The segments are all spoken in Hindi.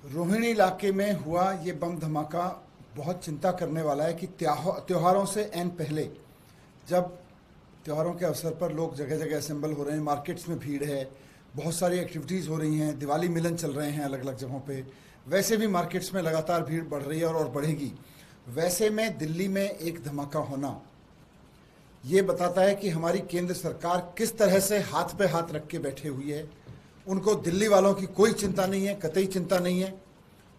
रोहिणी इलाके में हुआ ये बम धमाका बहुत चिंता करने वाला है कि त्योहारों से एन पहले, जब त्योहारों के अवसर पर लोग जगह जगह असेंबल हो रहे हैं, मार्केट्स में भीड़ है, बहुत सारी एक्टिविटीज़ हो रही हैं, दिवाली मिलन चल रहे हैं अलग अलग जगहों पे, वैसे भी मार्केट्स में लगातार भीड़ बढ़ रही है और बढ़ेगी। वैसे में दिल्ली में एक धमाका होना ये बताता है कि हमारी केंद्र सरकार किस तरह से हाथ पे हाथ रख के बैठे हुई है। उनको दिल्ली वालों की कोई चिंता नहीं है, कतई चिंता नहीं है।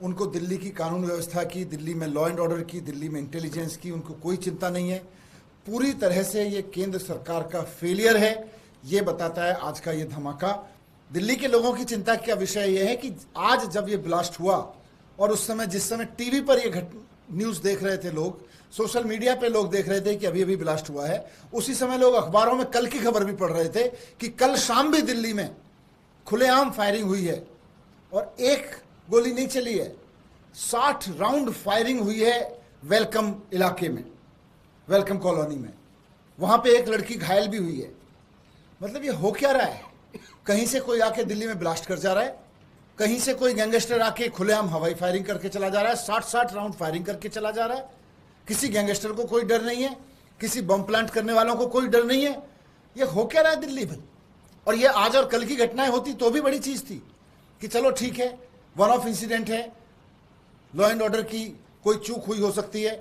उनको दिल्ली की कानून व्यवस्था की, दिल्ली में लॉ एंड ऑर्डर की, दिल्ली में इंटेलिजेंस की उनको कोई चिंता नहीं है। पूरी तरह से ये केंद्र सरकार का फेलियर है, ये बताता है आज का ये धमाका। दिल्ली के लोगों की चिंता का विषय यह है कि आज जब ये ब्लास्ट हुआ और उस समय जिस समय टीवी पर ये न्यूज़ देख रहे थे लोग, सोशल मीडिया पे लोग देख रहे थे कि अभी अभी ब्लास्ट हुआ है, उसी समय लोग अखबारों में कल की खबर भी पढ़ रहे थे कि कल शाम भी दिल्ली में खुलेआम फायरिंग हुई है और एक गोली नहीं चली है, 60 राउंड फायरिंग हुई है वेलकम इलाके में, वेलकम कॉलोनी में। वहां पे एक लड़की घायल भी हुई है। मतलब ये हो क्या रहा है? कहीं से कोई आके दिल्ली में ब्लास्ट कर जा रहा है, कहीं से कोई गैंगस्टर आके खुलेआम हवाई फायरिंग करके चला जा रहा है, 60 राउंड फायरिंग करके चला जा रहा है। किसी गैंगस्टर को कोई डर नहीं है, किसी बम प्लांट करने वालों को कोई डर नहीं है। ये हो क्या रहा है दिल्ली में? और ये आज और कल की घटनाएं होती तो भी बड़ी चीज थी कि चलो ठीक है, वन ऑफ इंसिडेंट है, लॉ एंड ऑर्डर की कोई चूक हुई हो सकती है,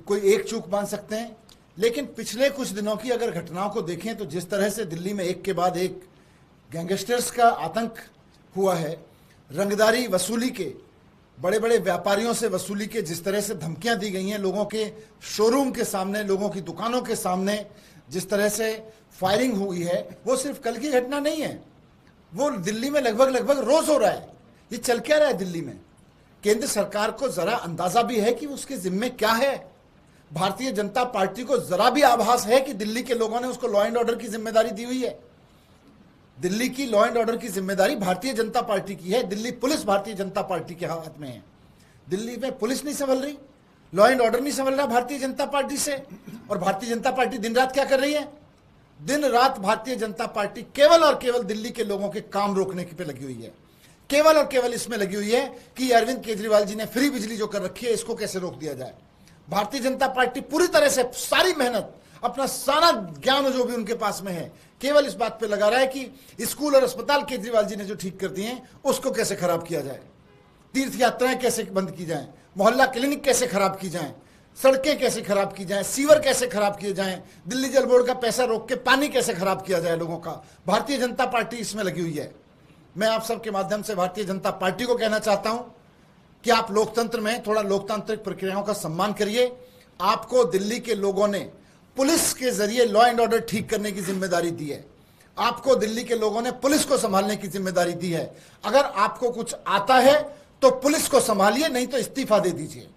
कोई एक चूक मान सकते हैं। लेकिन पिछले कुछ दिनों की अगर घटनाओं को देखें तो जिस तरह से दिल्ली में एक के बाद एक गैंगस्टर्स का आतंक हुआ है, रंगदारी वसूली के, बड़े बड़े व्यापारियों से वसूली के जिस तरह से धमकियां दी गई हैं, लोगों के शोरूम के सामने, लोगों की दुकानों के सामने जिस तरह से फायरिंग हुई है, वो सिर्फ कल की घटना नहीं है, वो दिल्ली में लगभग रोज हो रहा है। ये चल क्या रहा है दिल्ली में? केंद्र सरकार को जरा अंदाजा भी है कि उसके जिम्मे क्या है? भारतीय जनता पार्टी को जरा भी आभास है कि दिल्ली के लोगों ने उसको लॉ एंड ऑर्डर की जिम्मेदारी दी हुई है? दिल्ली की लॉ एंड ऑर्डर की जिम्मेदारी भारतीय जनता पार्टी की है। दिल्ली पुलिस भारतीय जनता पार्टी के हाथ में है। दिल्ली में पुलिस नहीं संभल रही, लॉ एंड ऑर्डर नहीं संभल रहा भारतीय जनता पार्टी से। और भारतीय जनता पार्टी दिन रात क्या कर रही है? दिन रात भारतीय जनता पार्टी केवल और केवल दिल्ली के लोगों के काम रोकने पे लगी हुई है। केवल और केवल इसमें लगी हुई है कि अरविंद केजरीवाल जी ने फ्री बिजली जो कर रखी है, इसको कैसे रोक दिया जाए। भारतीय जनता पार्टी पूरी तरह से सारी मेहनत, अपना सारा ज्ञान जो भी उनके पास में है, केवल इस बात पे लगा रहा है कि स्कूल और अस्पताल केजरीवाल जी ने जो ठीक कर दिए हैं उसको कैसे खराब किया जाए, तीर्थ यात्राएं कैसे बंद की जाएं, मोहल्ला क्लिनिक कैसे खराब की जाएं, सड़कें कैसे खराब की जाएं, सीवर कैसे खराब किए जाएं, दिल्ली जल बोर्ड का पैसा रोक के पानी कैसे खराब किया जाए लोगों का। भारतीय जनता पार्टी इसमें लगी हुई है। मैं आप सबके माध्यम से भारतीय जनता पार्टी को कहना चाहता हूं कि आप लोकतंत्र में थोड़ा लोकतांत्रिक प्रक्रियाओं का सम्मान करिए। आपको दिल्ली के लोगों ने पुलिस के जरिए लॉ एंड ऑर्डर ठीक करने की जिम्मेदारी दी है। आपको दिल्ली के लोगों ने पुलिस को संभालने की जिम्मेदारी दी है। अगर आपको कुछ आता है तो पुलिस को संभालिए, नहीं तो इस्तीफा दे दीजिए।